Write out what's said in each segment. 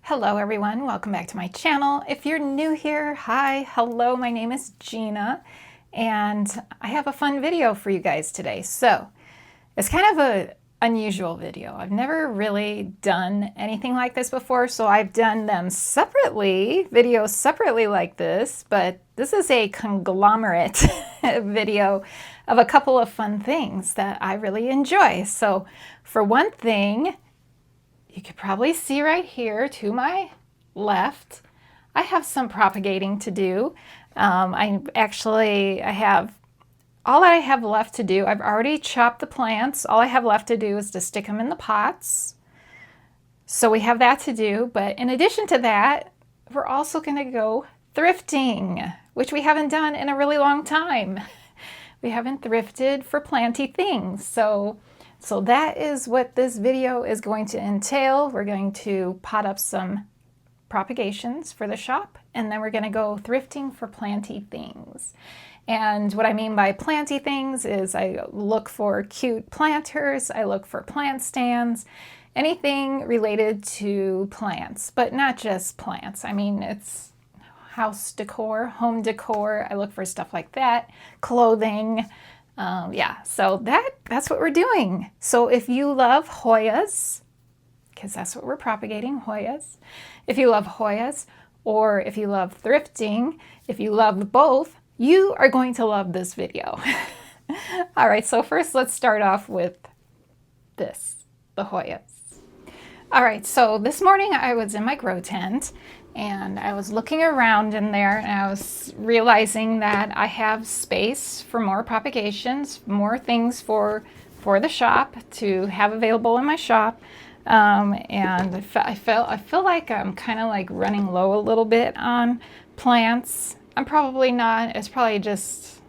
Hello everyone, welcome back to my channel. If you're new here, hi, hello, my name is Gina and I have a fun video for you guys today. So it's kind of an unusual video. I've never really done anything like this before, so I've done them separately, videos separately like this, but this is a conglomerate video of a couple of fun things that I really enjoy. So for one thing, you could probably see right here to my left, I have some propagating to do. I have all I have left to do. I've already chopped the plants. All I have left to do is to stick them in the pots. So we have that to do. But in addition to that, we're also going to go thrifting, which we haven't done in a really long time. We haven't thrifted for planty things. So that is what this video is going to entail. We're going to pot up some propagations for the shop, and then we're going to go thrifting for planty things. And what I mean by planty things is I look for cute planters, I look for plant stands, anything related to plants, but not just plants. I mean, it's house decor, home decor. I look for stuff like that, clothing. Yeah, so that's what we're doing. So if you love Hoyas, because that's what we're propagating, Hoyas. If you love Hoyas, or if you love thrifting, if you love both, you are going to love this video. All right, so first let's start off with this, the Hoyas. All right, so this morning I was in my grow tent and I was looking around in there and I was realizing that I have space for more propagations, more things for the shop to have available in my shop. And I feel like I'm kind of like running low a little bit on plants. I'm probably not. It's probably just,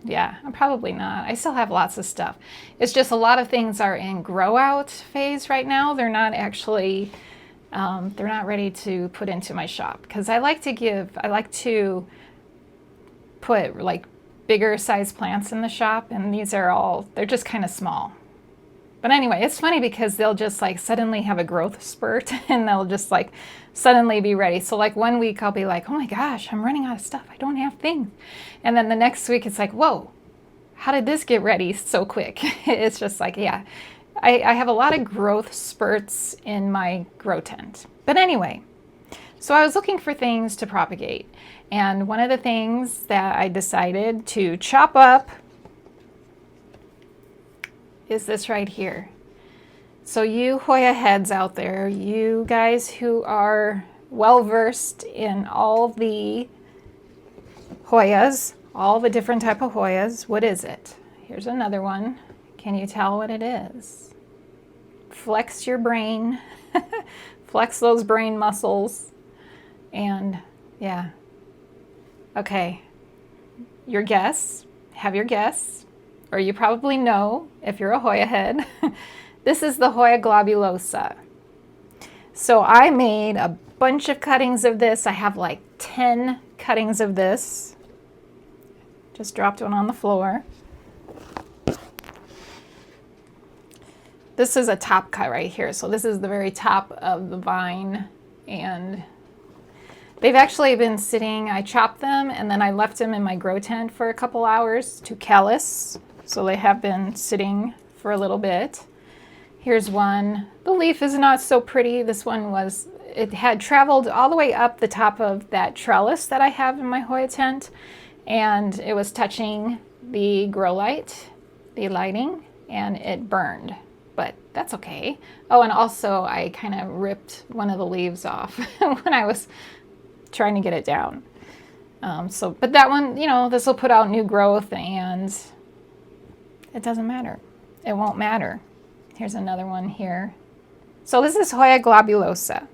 yeah, I'm probably not. I still have lots of stuff. It's just a lot of things are in grow out phase right now. They're not actually, they're not ready to put into my shop because I like to put like bigger size plants in the shop, and they're just kind of small. But anyway, it's funny because they'll just like suddenly have a growth spurt and they'll just like suddenly be ready. So like one week I'll be like, oh my gosh, I'm running out of stuff. I don't have things. And then the next week it's like, whoa, how did this get ready so quick? It's just like, yeah, I have a lot of growth spurts in my grow tent. But anyway, so I was looking for things to propagate. And one of the things that I decided to chop up is this right here. So you Hoya heads out there, you guys who are well versed in all the Hoyas, all the different type of Hoyas, what is it? Here's another one. Can you tell what it is? Flex your brain, flex those brain muscles, and yeah. Okay, your guess, have your guess, or you probably know if you're a Hoya head. This is the Hoya globulosa. So I made a bunch of cuttings of this. I have like 10 cuttings of this. Just dropped one on the floor. This is a top cut right here. So this is the very top of the vine, and they've actually been sitting, I chopped them and then I left them in my grow tent for a couple hours to callus. So they have been sitting for a little bit. Here's one. The leaf is not so pretty. This one it had traveled all the way up the top of that trellis that I have in my Hoya tent, and it was touching the grow light, the lighting, and it burned. But that's okay. Oh, and also I kind of ripped one of the leaves off when I was trying to get it down. But that one, you know, this will put out new growth, and it doesn't matter. It won't matter. Here's another one here. So this is Hoya globulosa.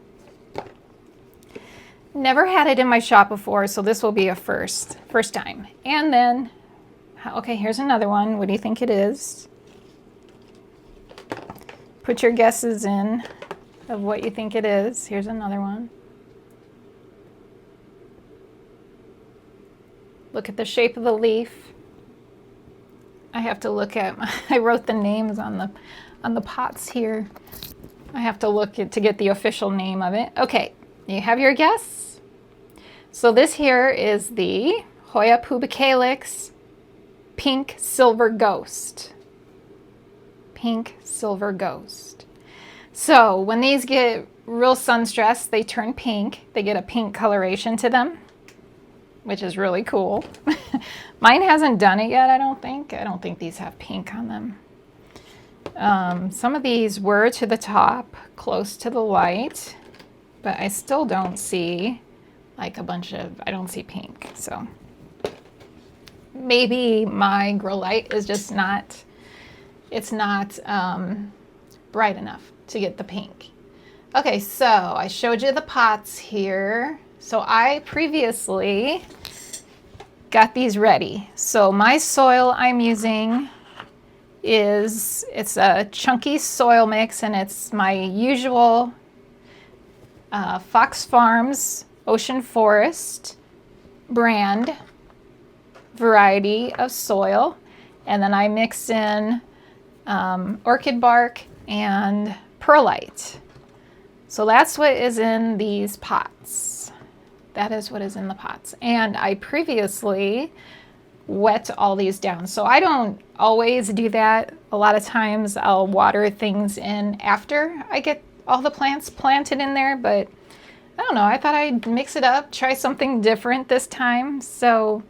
Never had it in my shop before, so this will be a first time. And then, okay, here's another one. What do you think it is? Put your guesses in of what you think it is. Here's another one. Look at the shape of the leaf. I have to look at, I wrote the names on the pots here. I have to look to get the official name of it. Okay, you have your guess? So this here is the Hoya pubicalyx Pink Silver Ghost. Pink Silver Ghost. So when these get real sun stressed, they turn pink. They get a pink coloration to them, which is really cool. Mine hasn't done it yet, I don't think. I don't think these have pink on them. Some of these were to the top, close to the light, but I still don't see like a bunch of, I don't see pink. So maybe my grow light is just not, it's not bright enough to get the pink. Okay, so I showed you the pots here. So I previously got these ready. So my soil I'm using it's a chunky soil mix, and it's my usual Fox Farms Ocean Forest brand variety of soil. And then I mix in orchid bark and perlite. So that's what is in these pots. That is what is in the pots. And I previously wet all these down. So I don't always do that. A lot of times I'll water things in after I get all the plants planted in there, but I don't know. I thought I'd mix it up, try something different this time. So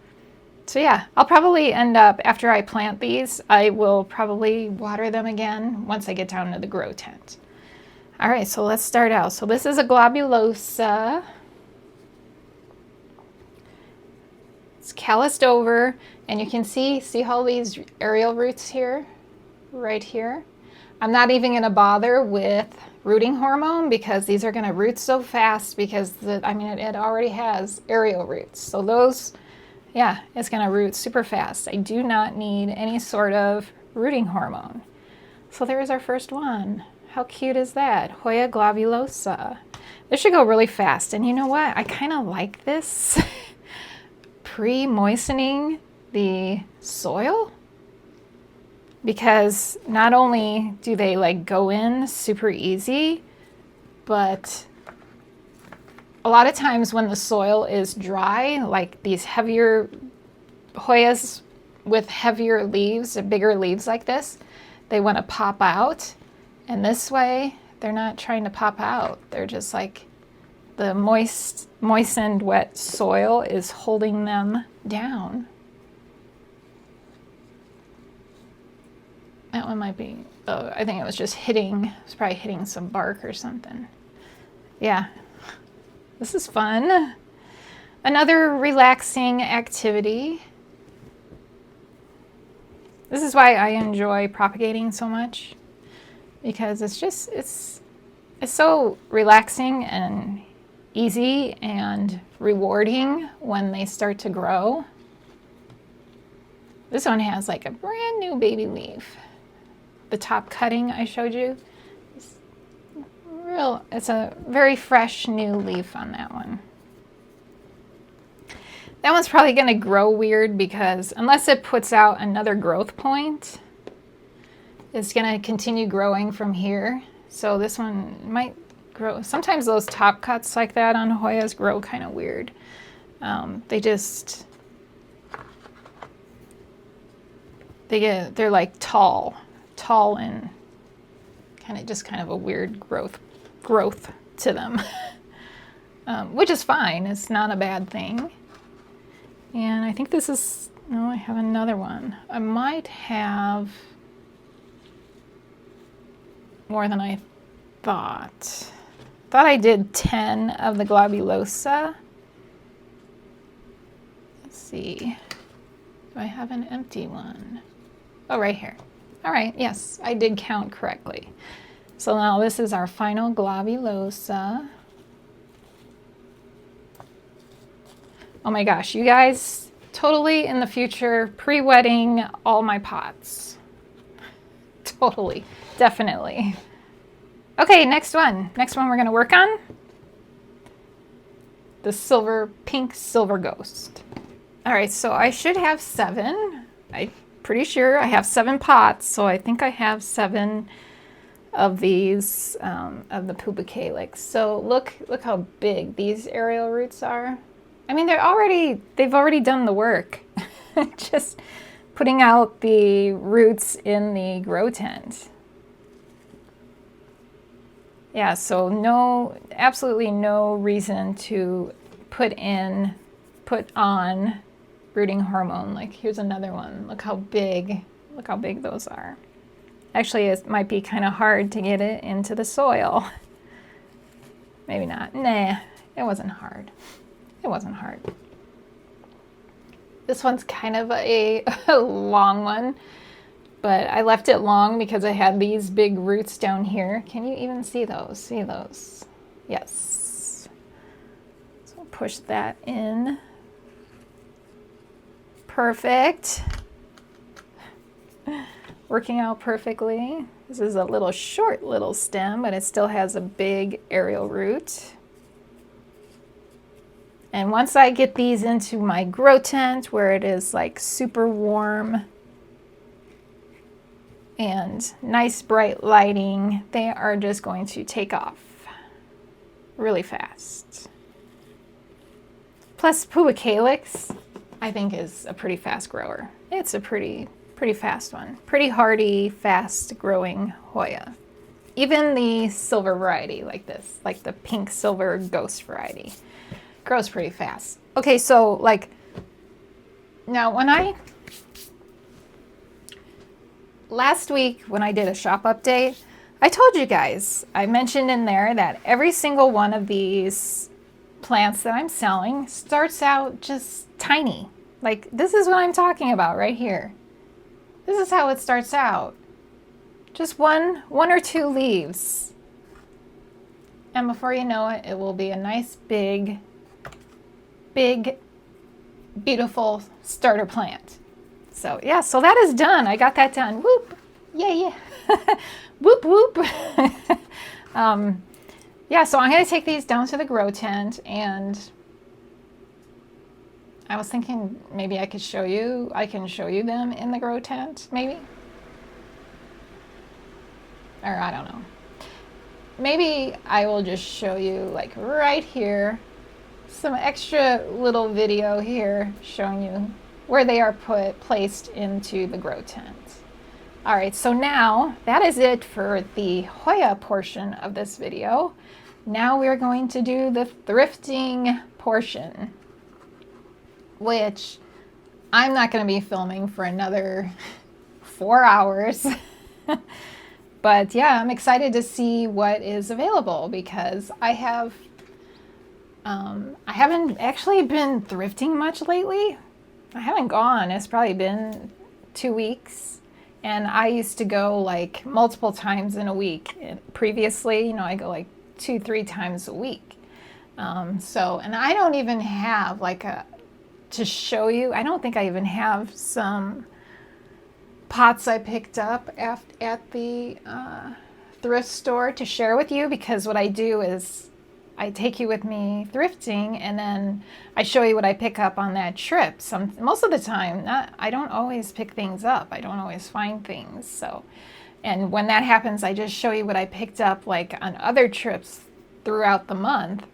yeah, I'll probably end up, after I plant these, I will probably water them again once I get down to the grow tent. All right, so let's start out. So this is a globulosa. It's calloused over, and you can see all these aerial roots here, right here. I'm not even gonna bother with rooting hormone because these are gonna root so fast because it already has aerial roots. So those, yeah, it's gonna root super fast. I do not need any sort of rooting hormone. So there's our first one. How cute is that? Hoya globulosa. This should go really fast. And you know what? I kind of like this. Pre-moistening the soil, because not only do they like go in super easy, but a lot of times when the soil is dry, like these heavier Hoyas with heavier leaves or bigger leaves like this, they want to pop out. And this way, they're not trying to pop out. They're just like the moistened, wet soil is holding them down. That one might be, oh, I think it was just probably hitting some bark or something. Yeah, this is fun. Another relaxing activity. This is why I enjoy propagating so much, because it's so relaxing and easy and rewarding when they start to grow. This one has like a brand new baby leaf. The top cutting I showed you, it's a very fresh new leaf on that one. That one's probably gonna grow weird because unless it puts out another growth point, it's gonna continue growing from here. So this one might grow. Sometimes those top cuts like that on Hoyas grow kind of weird. They're like tall and kind of a weird growth to them, which is fine. It's not a bad thing. And I think this is, no, I have another one. I might have more than I thought. Thought I did 10 of the globulosa. Let's see. Do I have an empty one? Oh, right here. All right, yes, I did count correctly. So now this is our final globulosa. Oh my gosh, you guys, totally in the future, pre-wetting all my pots. Totally, definitely. Okay, next one. Next one we're gonna work on. The pink silver ghost. All right, so I should have 7. I'm pretty sure I have 7 pots, so I think I have 7 of these, of the Puba. So look how big these aerial roots are. I mean, they've already done the work. Just putting out the roots in the grow tent. Yeah, so absolutely no reason to put on rooting hormone. Like here's another one. Look how big those are. Actually, it might be kind of hard to get it into the soil. Maybe not. Nah, it wasn't hard. It wasn't hard. This one's kind of a long one, but I left it long because I had these big roots down here. Can you even see those? See those? Yes. So push that in. Perfect. Working out perfectly. This is a little short little stem, but it still has a big aerial root. And once I get these into my grow tent where it is like super warm and nice bright lighting, they are just going to take off really fast. Plus Puba, I think, is a pretty fast grower. It's a pretty fast one. Pretty hardy, fast growing Hoya. Even the silver variety like this, like the pink silver ghost variety, grows pretty fast. Okay, so like now last week when I did a shop update, I told you guys, I mentioned in there that every single one of these plants that I'm selling starts out just tiny. Like this is what I'm talking about right here. This is how it starts out. Just one or two leaves. And before you know it, it will be a nice big, beautiful starter plant. So yeah, so that is done. I got that done. Whoop. Yeah. Whoop, whoop. Yeah, so I'm going to take these down to the grow tent, and I was thinking maybe I can show you them in the grow tent, maybe? Or I don't know. Maybe I will just show you like right here, some extra little video here showing you where they are placed into the grow tent. All right, so now that is it for the Hoya portion of this video. Now we're going to do the thrifting portion, which I'm not going to be filming for another 4 hours. But yeah, I'm excited to see what is available because I haven't actually been thrifting much lately. I haven't gone. It's probably been 2 weeks. And I used to go like multiple times in a week. Previously, you know, I go like 2-3 times a week. And I don't even have like to show you. I don't think I even have some pots I picked up at the thrift store to share with you, because what I do is I take you with me thrifting and then I show you what I pick up on that trip. Most of the time, I don't always pick things up. I don't always find things. So, and when that happens, I just show you what I picked up like on other trips throughout the month.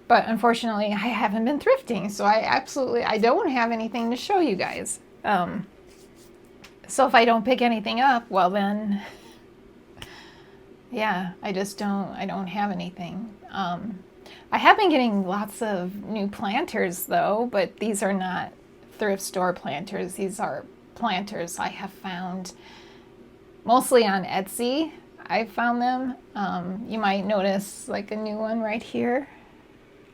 But unfortunately, I haven't been thrifting, so I don't have anything to show you guys. So if I don't pick anything up, well then, yeah, I don't have anything. I have been getting lots of new planters though, but these are not thrift store planters. These are planters I have found mostly on Etsy. I found them. You might notice like a new one right here.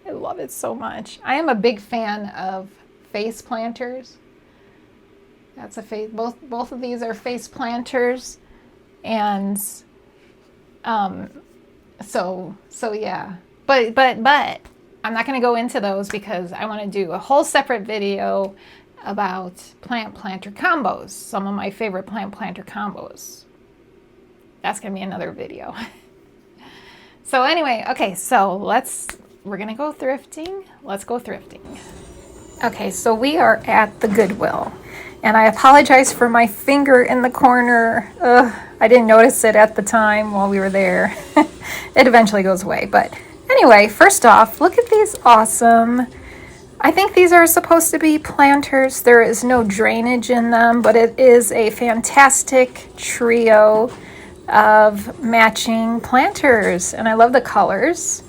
I love it so much. I am a big fan of face planters. That's a face. Both of these are face planters, and so yeah. But I'm not going to go into those because I want to do a whole separate video about plant planter combos. Some of my favorite plant planter combos. That's going to be another video. So anyway, okay, so we're going to go thrifting. Let's go thrifting. Okay, so we are at the Goodwill. And I apologize for my finger in the corner. I didn't notice it at the time while we were there. It eventually goes away. But anyway, first off, look at these awesome, I think these are supposed to be planters. There is no drainage in them, but it is a fantastic trio of matching planters. And I love the colors.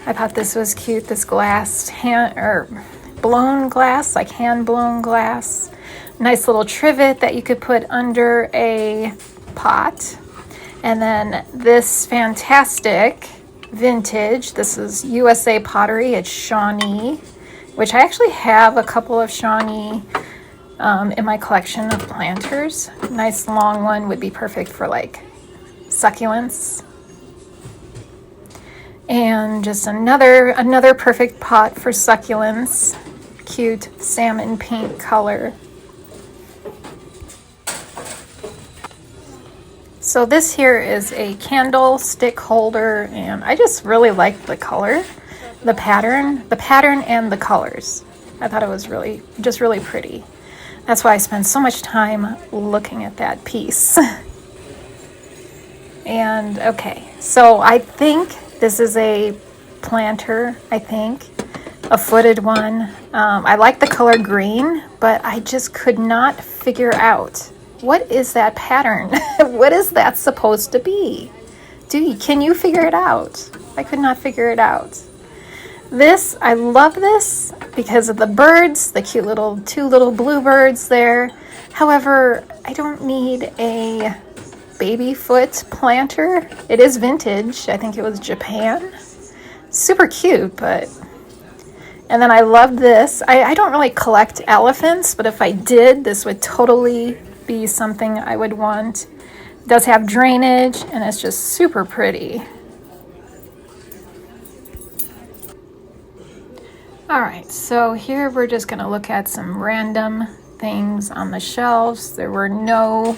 I thought this was cute, this glass blown glass, like hand blown glass. Nice little trivet that you could put under a pot. And then this fantastic vintage, this is USA Pottery, it's Shawnee, which I actually have a couple of Shawnee in my collection of planters. Nice long one would be perfect for like succulents. And just another perfect pot for succulents. Cute salmon pink color. So this here is a candlestick holder, and I just really like the color, the pattern and the colors. I thought it was really pretty. That's why I spend so much time looking at that piece. And okay, so I think this is a planter, a footed one. I like the color green, but I just could not figure out, what is that pattern? What is that supposed to be? Can you figure it out? I could not figure it out. This, I love this because of the birds, the cute two little bluebirds there. However, I don't need a baby foot planter. It is vintage. I think it was Japan. Super cute, but... And then I love this. I don't really collect elephants, but if I did, this would totally be something I would want. It does have drainage, and it's just super pretty. All right, so here we're just gonna look at some random things on the shelves. There were no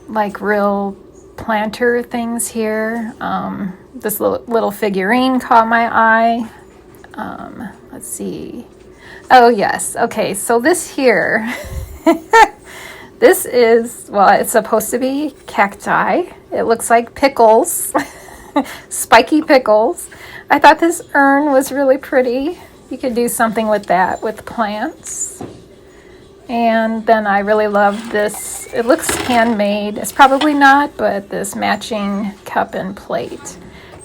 like real planter things here. This little figurine caught my eye. Let's see. Oh yes, okay, so this here, this is, well, it's supposed to be cacti. It looks like pickles, spiky pickles. I thought this urn was really pretty. You could do something with that, with plants. And then I really love this. It looks handmade. It's probably not, but this matching cup and plate.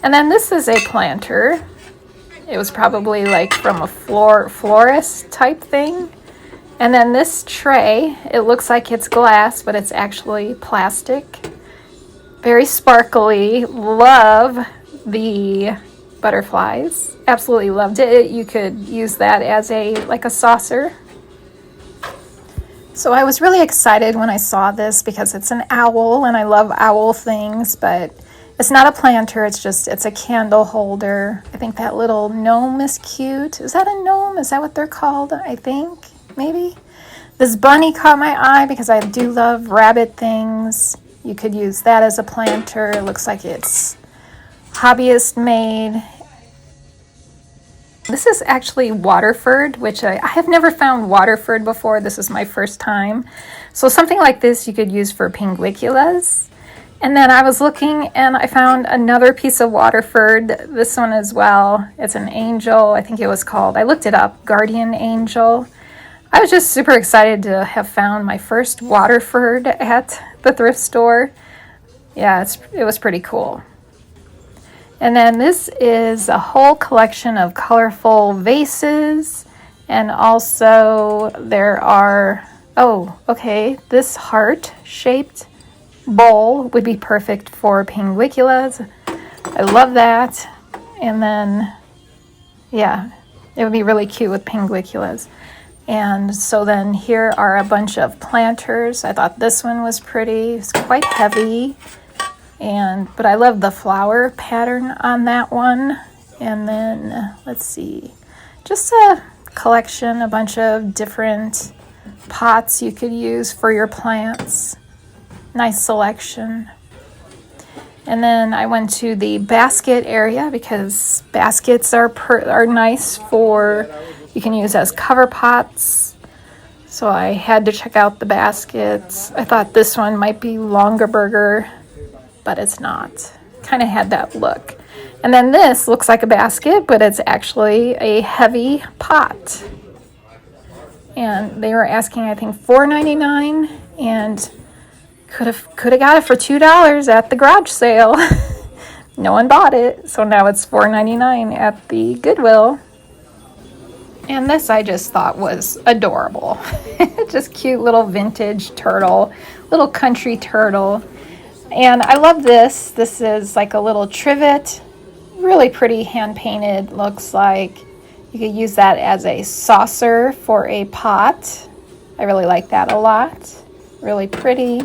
And then this is a planter. It was probably like from a florist type thing. And then this tray, it looks like it's glass, but it's actually plastic. Very sparkly. Love the butterflies. Absolutely loved it. You could use that as like a saucer. So I was really excited when I saw this because it's an owl, and I love owl things, but it's not a planter, it's a candle holder. I think that little gnome is cute. Is that a gnome? Is that what they're called? I think, maybe. This bunny caught my eye because I do love rabbit things. You could use that as a planter. It looks like it's hobbyist made. This is actually Waterford, which I have never found Waterford before. This is my first time. So something like this you could use for pinguiculas. And then I was looking and I found another piece of Waterford, this one as well. It's an angel, I think it was called, I looked it up, Guardian Angel. I was just super excited to have found my first Waterford at the thrift store. Yeah, it was pretty cool. And then this is a whole collection of colorful vases, and also there are, oh, okay, this heart-shaped bowl would be perfect for pinguiculas. I love that. And then, yeah, it would be really cute with pinguiculas. And so then here are a bunch of planters. I thought this one was pretty. It's quite heavy. But I love the flower pattern on that one. And then, let's see, just a collection, a bunch of different pots you could use for your plants. Nice selection. And then I went to the basket area because baskets are nice for, you can use as cover pots. So I had to check out the baskets. I thought this one might be longer burger, but it's not. Kind of had that look. And then this looks like a basket, but it's actually a heavy pot. And they were asking, I think, $4.99, and could have got it for $2 at the garage sale. No one bought it, so now it's $4.99 at the Goodwill. And this I just thought was adorable. Just cute little vintage turtle, little country turtle. And I love this. This is like a little trivet, really pretty, hand painted. Looks like you could use that as a saucer for a pot. I really like that a lot. Really pretty.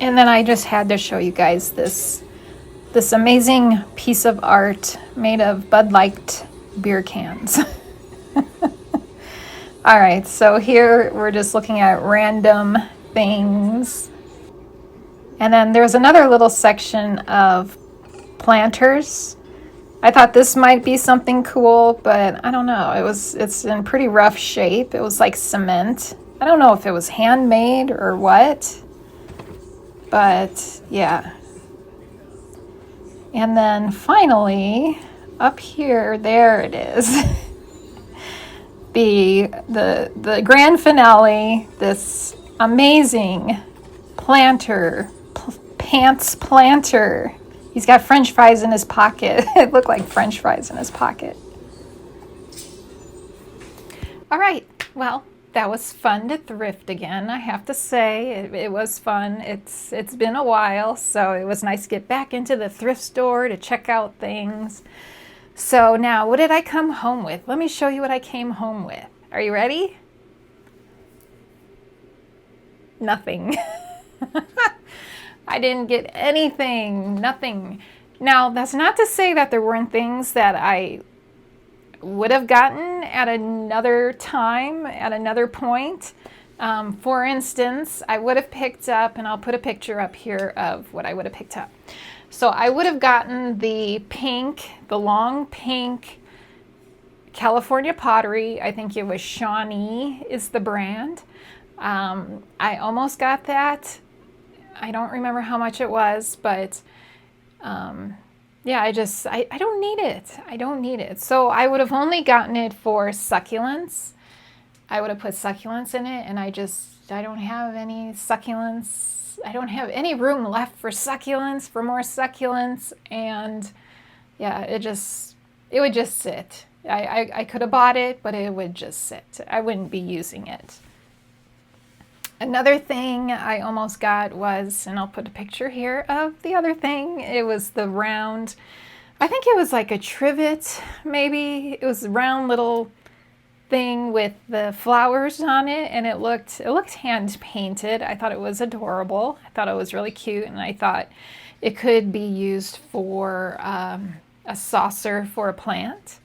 And then I just had to show you guys this amazing piece of art made of Bud Light beer cans. All right, so here we're just looking at random things. And then there's another little section of planters. I thought this might be something cool, but I don't know. It's in pretty rough shape. It was like cement. I don't know if it was handmade or what, but yeah. And then finally, up here, there it is. the grand finale, this amazing planter, pants planter. He's got French fries in his pocket. It looked like French fries in his pocket. All right, well, that was fun to thrift again. I have to say, it was fun. It's been a while, so it was nice to get back into the thrift store to check out things. So now, what did I come home with? Let me show you what I came home with. Are you ready? Nothing. I didn't get anything, nothing. Now, that's not to say that there weren't things that I would have gotten at another time, at another point. For instance, I would have picked up, and I'll put a picture up here of what I would have picked up. So I would have gotten the pink, the long pink California pottery. I think it was Shawnee is the brand. I almost got that. I don't remember how much it was, but yeah, I don't need it. I don't need it. So I would have only gotten it for succulents. I would have put succulents in it, and I don't have any succulents. I don't have any room left for succulents, for more succulents, and yeah, it would just sit. I could have bought it, but it would just sit. I wouldn't be using it. Another thing I almost got was, and I'll put a picture here of the other thing, it was the round, I think it was like a trivet, maybe. It was a round little thing with the flowers on it, and it looked hand painted. I thought it was adorable. I thought it was really cute, and I thought it could be used for a saucer for a plant.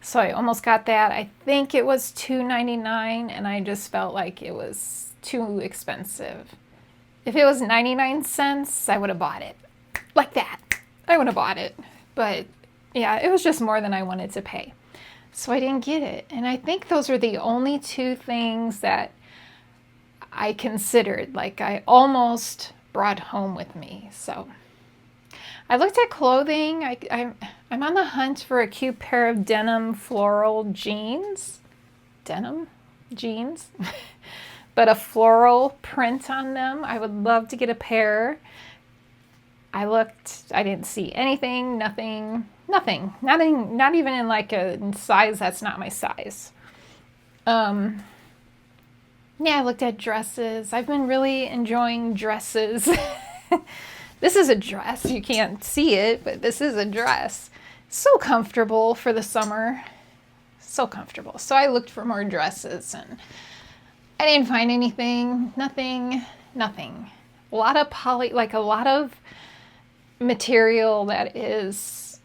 So I almost got that. I think it was $2.99, and I just felt like it was too expensive. If it was 99 cents, I would have bought it. Like that. I would have bought it. But yeah, it was just more than I wanted to pay. So I didn't get it. And I think those are the only two things that I considered, like I almost brought home with me. So I looked at clothing. I'm on the hunt for a cute pair of denim floral jeans. Denim jeans? But a floral print on them. I would love to get a pair. I looked, I didn't see anything, nothing, not even in like a size that's not my size. Yeah, I looked at dresses. I've been really enjoying dresses. This is a dress. You can't see it, but this is a dress. So comfortable for the summer. So comfortable. So I looked for more dresses, and I didn't find anything. Nothing. A lot of a lot of material that is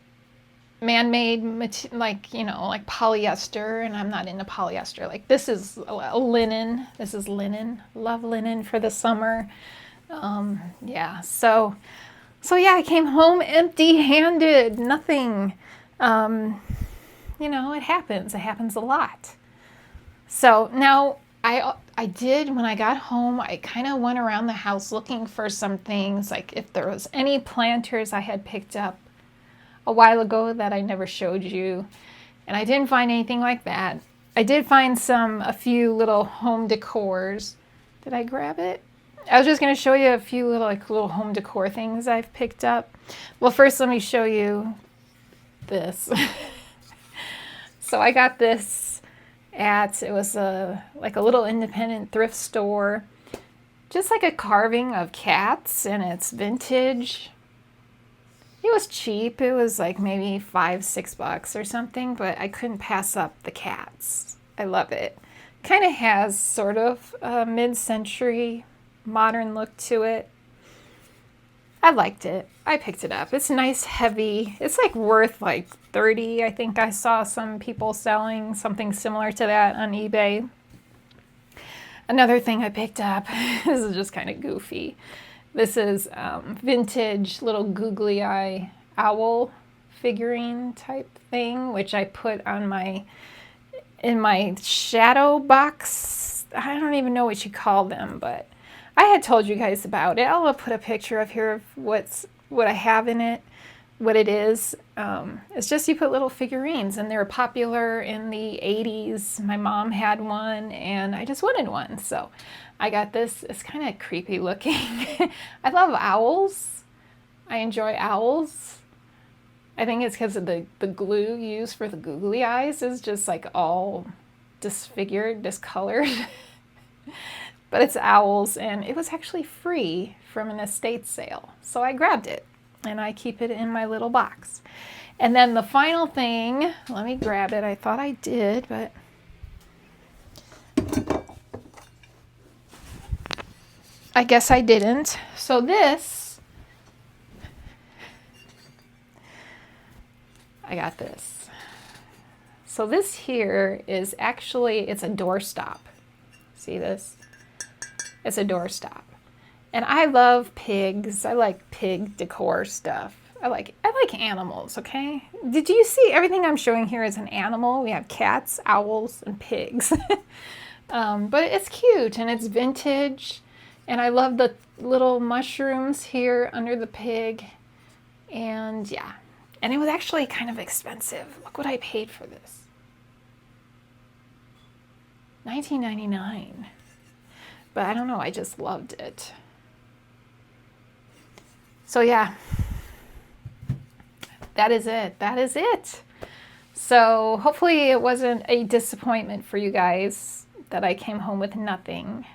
man-made, like, you know, like polyester, and I'm not into polyester. Like this is a linen. This is linen. Love linen for the summer. Yeah. So yeah, I came home empty-handed. Nothing. You know, it happens. It happens a lot. So now I did, when I got home, I kind of went around the house looking for some things, like if there was any planters I had picked up a while ago that I never showed you, and I didn't find anything like that. I did find a few little home decors. Did I grab it? I was just going to show you a few little home decor things I've picked up. Well, first let me show you this. So I got this it was like a little independent thrift store. Just like a carving of cats, and it's vintage. It was cheap. It was like maybe $5-6 or something, but I couldn't pass up the cats. I love it. Kind of has sort of a mid-century modern look to it. I liked it. I picked it up. It's nice, heavy. It's like worth like $30. I think I saw some people selling something similar to that on eBay. Another thing I picked up, this is just kind of goofy. This is vintage little googly eye owl figurine type thing, which I put on in my shadow box. I don't even know what you call them, but I had told you guys about it. I'll put a picture of here of what I have in it, what it is. It's just you put little figurines, and they were popular in the 80s. My mom had one, and I just wanted one, so I got this. It's kind of creepy looking. I love owls. I enjoy owls. I think it's because of the glue used for the googly eyes is just like all disfigured, discolored. But it's owls, and it was actually free from an estate sale. So I grabbed it, and I keep it in my little box. And then the final thing, let me grab it. I thought I did, but I guess I didn't. So this, I got this. So this here is actually, it's a doorstop. See this? It's a doorstop. And I love pigs. I like pig decor stuff. I like animals, okay? Did you see everything I'm showing here is an animal? We have cats, owls, and pigs. But it's cute, and it's vintage. And I love the little mushrooms here under the pig. And yeah. And it was actually kind of expensive. Look what I paid for this. $19.99. But I don't know, I just loved it. So yeah, that is it. That is it. So hopefully it wasn't a disappointment for you guys that I came home with nothing.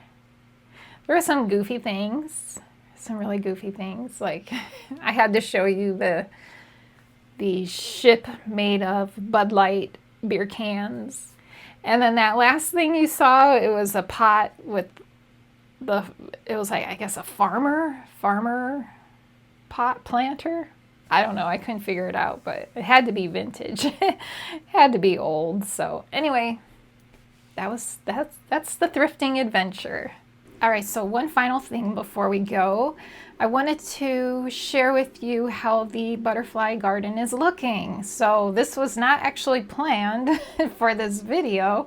There were some goofy things, some really goofy things. Like I had to show you the ship made of Bud Light beer cans. And then that last thing you saw, it was a pot with it was like, I guess, a farmer pot planter. I don't know, I couldn't figure it out, but it had to be vintage. It had to be old. So anyway, that's the thrifting adventure. All right, so one final thing before we go. I wanted to share with you how the butterfly garden is looking. So this was not actually planned for this video,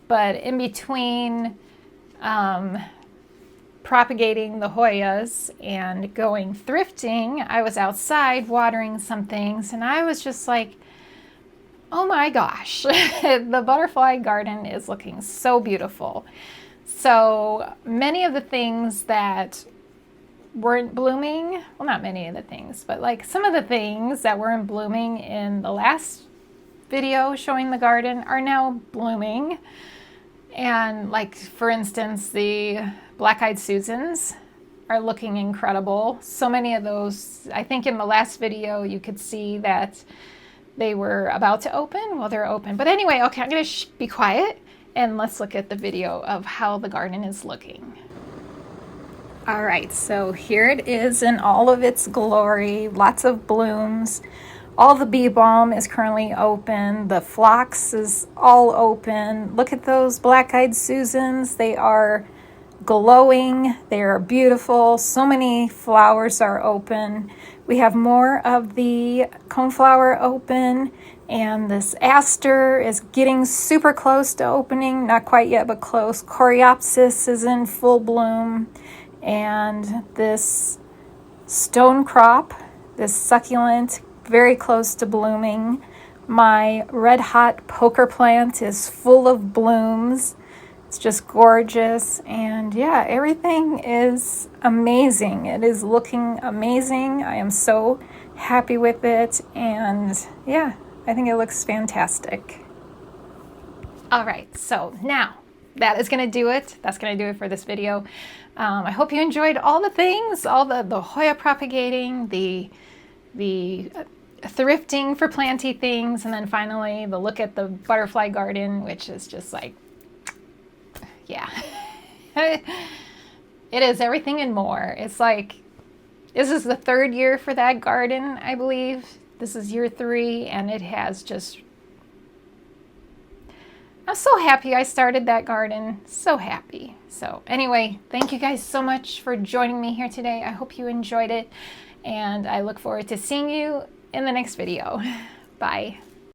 but in between propagating the Hoyas and going thrifting, I was outside watering some things, and I was just like, oh my gosh, the butterfly garden is looking so beautiful. So many of the things that weren't blooming, well, not many of the things, but like some of the things that weren't blooming in the last video showing the garden are now blooming. And like, for instance, the black-eyed Susans are looking incredible. So many of those, I think in the last video you could see that they were about to open. Well, they're open. But anyway, okay, I'm gonna be quiet and let's look at the video of how the garden is looking. All right, so here it is in all of its glory, lots of blooms. All the bee balm is currently open. The phlox is all open. Look at those black-eyed Susans. They are glowing. They are beautiful. So many flowers are open. We have more of the coneflower open, And this aster is getting super close to opening, not quite yet, but close. Coreopsis is in full bloom. And this stone crop, this succulent, very close to blooming. My red hot poker plant is full of blooms. It's just gorgeous. And yeah, everything is amazing. It is looking amazing. I am so happy with it. And yeah, I think it looks fantastic. All right, so now that is going to do it. That's going to do it for this video. I hope you enjoyed all the things, all the Hoya propagating, the thrifting for planty things, and then finally the look at the butterfly garden, which is just like, yeah. It is everything and more. It's like, this is the 3rd year for that garden, I believe. This is year 3, and it has just, I'm so happy I started that garden. So happy. So anyway, thank you guys so much for joining me here today. I hope you enjoyed it, and I look forward to seeing you in the next video. Bye.